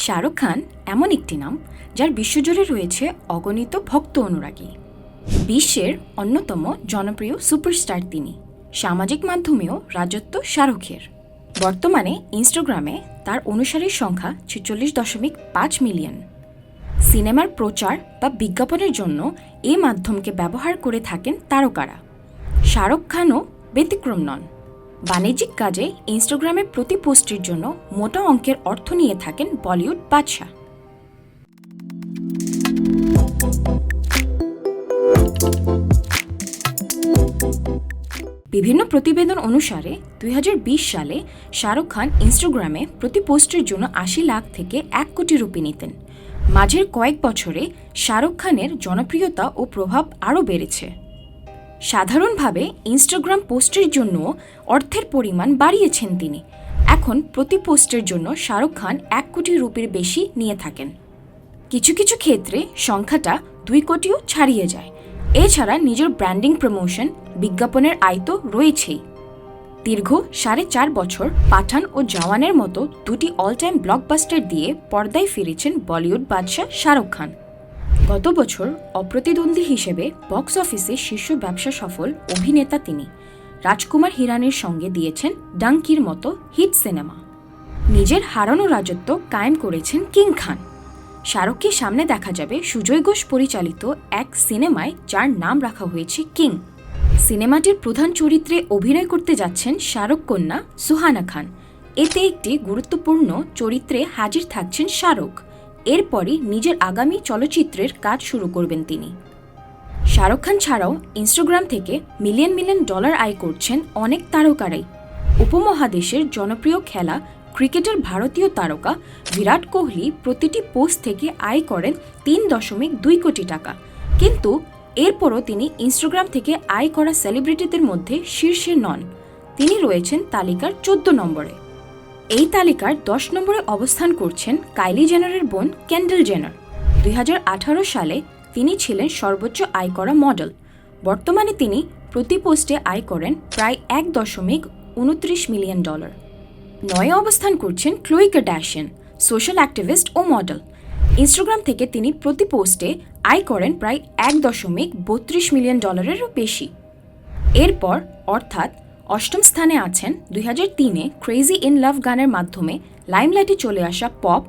শাহরুখ খান এমন একটি নাম যার বিশ্বজুড়ে রয়েছে অগণিত ভক্ত অনুরাগী। বিশ্বের অন্যতম জনপ্রিয় সুপারস্টার তিনি। সামাজিক মাধ্যমেও রাজত্ব শাহরুখের। বর্তমানে ইনস্টাগ্রামে তার অনুসারীর সংখ্যা 46.5 মিলিয়ন। সিনেমার প্রচার বা বিজ্ঞাপনের জন্য এই মাধ্যমকে ব্যবহার করে থাকেন তারকারা। শাহরুখ খানও ব্যতিক্রম নন। বাণিজ্যিক কাজে ইনস্টাগ্রামের প্রতি পোস্টের জন্য মোটা অঙ্কের অর্থ নিয়ে থাকেন বলিউড বাদশা। বিভিন্ন প্রতিবেদন অনুসারে 2020 সালে শাহরুখ খান ইনস্টাগ্রামে প্রতি পোস্টের জন্য 80 লাখ থেকে 1 কোটি রুপি নিতেন। মাঝের কয়েক বছরে শাহরুখ খানের জনপ্রিয়তা ও প্রভাব আরও বেড়েছে। সাধারণভাবে ইনস্টাগ্রাম পোস্টের জন্য অর্থের পরিমাণ বাড়িয়েছেন তিনি। এখন প্রতি পোস্টের জন্য শাহরুখ খান 1 কোটি রুপির বেশি নিয়ে থাকেন। কিছু কিছু ক্ষেত্রে সংখ্যাটা 2 কোটিও ছাড়িয়ে যায়। এছাড়া নিজের ব্র্যান্ডিং প্রমোশন, বিজ্ঞাপনের আয় তো রয়েছেই। দীর্ঘ 4.5 বছর পাঠান ও জওয়ানের মতো দুটি অল টাইম ব্লকবাস্টার দিয়ে পর্দায় ফিরেছেন বলিউড বাদশাহ শাহরুখ খান। গত বছর অপ্রতিদ্বন্দ্বী হিসেবে বক্স অফিসে শীর্ষ ব্যবসা সফল অভিনেতা তিনি। রাজকুমার হিরানির সঙ্গে দিয়েছেন ডাঙ্কির মতো হিট সিনেমা। নিজের হারানো রাজত্ব কায়েম করেছেন কিং খান। শাহরুখকে সামনে দেখা যাবে সুজয় ঘোষ পরিচালিত এক সিনেমায় যার নাম রাখা হয়েছে কিং। সিনেমাটির প্রধান চরিত্রে অভিনয় করতে যাচ্ছেন শাহরুখ কন্যা সুহানা খান। এতে একটি গুরুত্বপূর্ণ চরিত্রে হাজির থাকছেন শাহরুখ। এরপরই নিজের আগামী চলচ্চিত্রের কাজ শুরু করবেন তিনি। শাহরুখ খান ছাড়াও ইনস্টাগ্রাম থেকে মিলিয়ন মিলিয়ন ডলার আয় করছেন অনেক তারকারাই। উপমহাদেশের জনপ্রিয় খেলা ক্রিকেটের ভারতীয় তারকা বিরাট কোহলি প্রতিটি পোস্ট থেকে আয় করেন 3.2 কোটি টাকা। কিন্তু এরপরও তিনি ইনস্টাগ্রাম থেকে আয় করা সেলিব্রিটিদের মধ্যে শীর্ষে নন। তিনি রয়েছেন তালিকার 14 নম্বরে। এই তালিকার 10 নম্বরে অবস্থান করছেন কাইলি জেনারের বোন কেন্ডেল জেনার। 2018 সালে তিনি ছিলেন সর্বোচ্চ আয় করা মডেল। বর্তমানে তিনি প্রতি পোস্টে আয় করেন প্রায় 1.29 মিলিয়ন ডলার। 9 অবস্থান করছেন ক্লোই কার্দাশিয়ান, সোশ্যাল অ্যাক্টিভিস্ট ও মডেল। ইনস্টাগ্রাম থেকে তিনি প্রতি পোস্টে আয় করেন প্রায় 1.32 মিলিয়ন ডলারেরও বেশি। এরপর অর্থাৎ 8ম স্থানে আছেন 2003-এ ক্রেজি ইন লাভ গানের মাধ্যমে লাইমলাইটে চলে আসা পপ,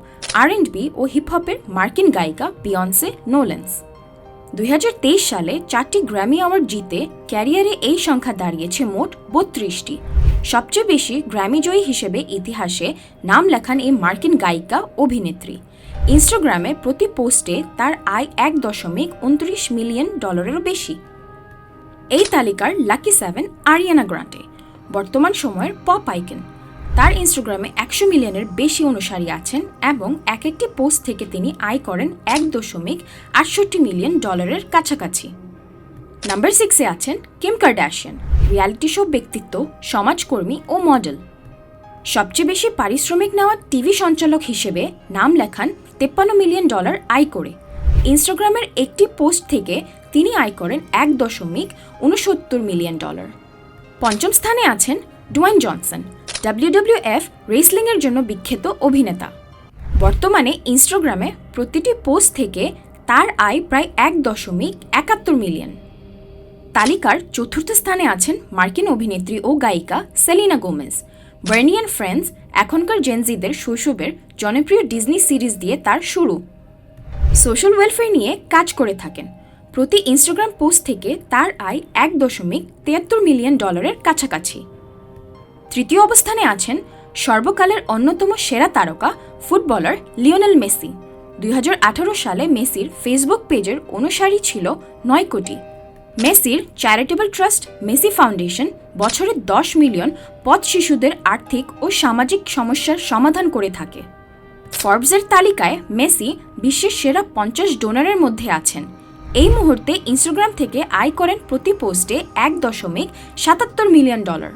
R&B ও হিপহপের মার্কিন গায়িকা বিয়ন্সে নোলেন্স। 2023 সালে 4টি গ্র্যামি অ্যাওয়ার্ড জিতে ক্যারিয়ারে এই সংখ্যা দাঁড়িয়েছে মোট 32টি। সবচেয়ে বেশি গ্র্যামি জয়ী হিসেবে ইতিহাসে নাম লেখান এই মার্কিন গায়িকা অভিনেত্রী। ইনস্টাগ্রামে প্রতি পোস্টে তার আয় 1.29 মিলিয়ন ডলারেরও বেশি। এই তালিকার লাকি 7 আরিয়ানা গ্রান্ডে, বর্তমান সময়ের পপ আইকন। তার ইনস্টাগ্রামে 100 মিলিয়নের বেশি অনুসারী আছেন এবং এক একটি পোস্ট থেকে তিনি আয় করেন 1.68 মিলিয়ন ডলারের কাছাকাছি। নাম্বার 6-এ আছেন কিম কার্দাশিয়ান, রিয়ালিটি শো ব্যক্তিত্ব, সমাজকর্মী ও মডেল। সবচেয়ে বেশি পারিশ্রমিক নেওয়া টিভি সঞ্চালক হিসেবে নাম লেখান 53 মিলিয়ন ডলার আয় করে। ইনস্টাগ্রামের একটি পোস্ট থেকে তিনি আয় করেন 1.69 মিলিয়ন ডলার। 5ম স্থানে আছেন ডুয়াইন জনসন, WWF রেসলিংয়ের জন্য বিখ্যাত অভিনেতা। বর্তমানে ইনস্টাগ্রামে প্রতিটি পোস্ট থেকে তার আয় প্রায় 1.71 মিলিয়ন। তালিকার 4র্থ স্থানে আছেন মার্কিন অভিনেত্রী ও গায়িকা Selena Gomez. Barney and friends এখনকার জেনজিদের শৈশবের জনপ্রিয় ডিজনি সিরিজ দিয়ে তার শুরু। সোশ্যাল ওয়েলফেয়ার নিয়ে কাজ করে থাকেন। প্রতি ইনস্টাগ্রাম পোস্ট থেকে তার আয় 1.73 মিলিয়ন ডলারের কাছাকাছি। 3য় অবস্থানে আছেন সর্বকালের অন্যতম সেরা তারকা ফুটবলার লিওনেল মেসি। 2018 সালে মেসির ফেসবুক পেজের অনুসারী ছিল 9 কোটি। মেসির চ্যারিটেবল ট্রাস্ট মেসি ফাউন্ডেশন বছরে 10 মিলিয়ন পথ শিশুদের আর্থিক ও সামাজিক সমস্যার সমাধান করে থাকে। ফর্বসের তালিকায় মেসি বিশ্বের সেরা 50 ডোনারের মধ্যে আছেন। এই মুহূর্তে ইনস্টাগ্রাম থেকে আয় করেন প্রতি পোস্টে 1.77 মিলিয়ন ডলার।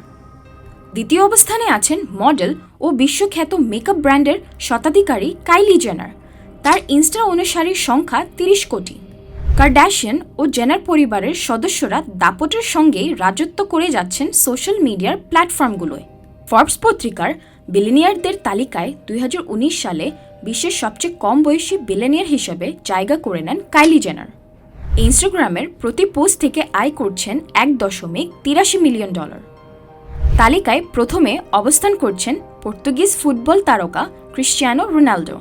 2য় অবস্থানে আছেন মডেল ও বিশ্বখ্যাত মেকআপ ব্র্যান্ডের স্বত্বাধিকারী কাইলি জেনার। তার ইনস্টা অনুসারীর সংখ্যা 30 কোটি। কার্দাশিয়ান ও জেনার পরিবারের সদস্যরা দাপটের সঙ্গেই রাজত্ব করে যাচ্ছেন সোশ্যাল মিডিয়ার প্ল্যাটফর্মগুলোয়। ফর্বস পত্রিকার বিলিনিয়ারদের তালিকায় 2019 সালে বিশ্বের সবচেয়ে কম বয়সী বিলিয়নিয়ার হিসেবে জায়গা করে নেন কাইলি জেনার। ইনস্টাগ্রামের প্রতি পোস্ট থেকে আয় করছেন $1.83 মিলিয়ন। তালিকায় প্রথমে অবস্থান করছেন পর্তুগিজ ফুটবল তারকা ক্রিশ্চিয়ানো রোনাল্ডো,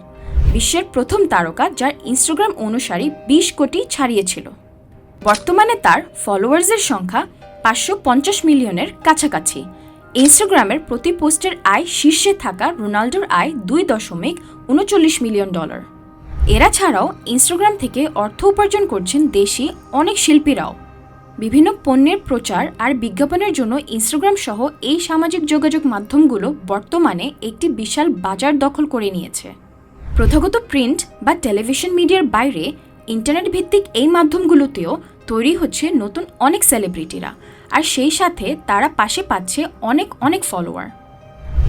বিশ্বের প্রথম তারকা যার ইনস্টাগ্রাম অনুসারী 20 কোটি ছাড়িয়েছিল। বর্তমানে তার ফলোয়ার্সের সংখ্যা 550 মিলিয়নের কাছাকাছি। ইনস্টাগ্রামের প্রতি পোস্টের আয় শীর্ষে থাকা রোনাল্ডোর আয় $2.39 মিলিয়ন। এরা ছাড়াও ইনস্টাগ্রাম থেকে অর্থ উপার্জন করছেন দেশি অনেক শিল্পীরাও। বিভিন্ন পণ্যের প্রচার আর বিজ্ঞাপনের জন্য ইনস্টাগ্রাম সহ এই সামাজিক যোগাযোগ মাধ্যমগুলো বর্তমানে একটি বিশাল বাজার দখল করে নিয়েছে। প্রথাগত প্রিন্ট বা টেলিভিশন মিডিয়ার বাইরে ইন্টারনেট ভিত্তিক এই মাধ্যমগুলোতেও তৈরি হচ্ছে নতুন অনেক সেলিব্রিটিরা, আর সেই সাথে তারা পাশে পাচ্ছে অনেক ফলোয়ার।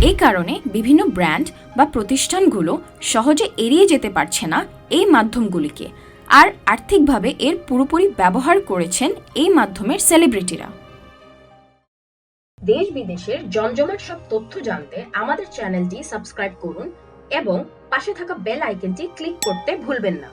এই কারণে বিভিন্ন ব্র্যান্ড বা প্রতিষ্ঠানগুলো সহজে এড়িয়ে যেতে পারছে না এই মাধ্যমগুলিকে, আর আর্থিকভাবে এর পুরোপুরি ব্যবহার করেছেন এই মাধ্যমের সেলিব্রিটিরা। দেশ বিদেশের জমজমাট সব তথ্য জানতে আমাদের চ্যানেলটি সাবস্ক্রাইব করুন এবং পাশে থাকা বেল আইকনটি ক্লিক করতে ভুলবেন না।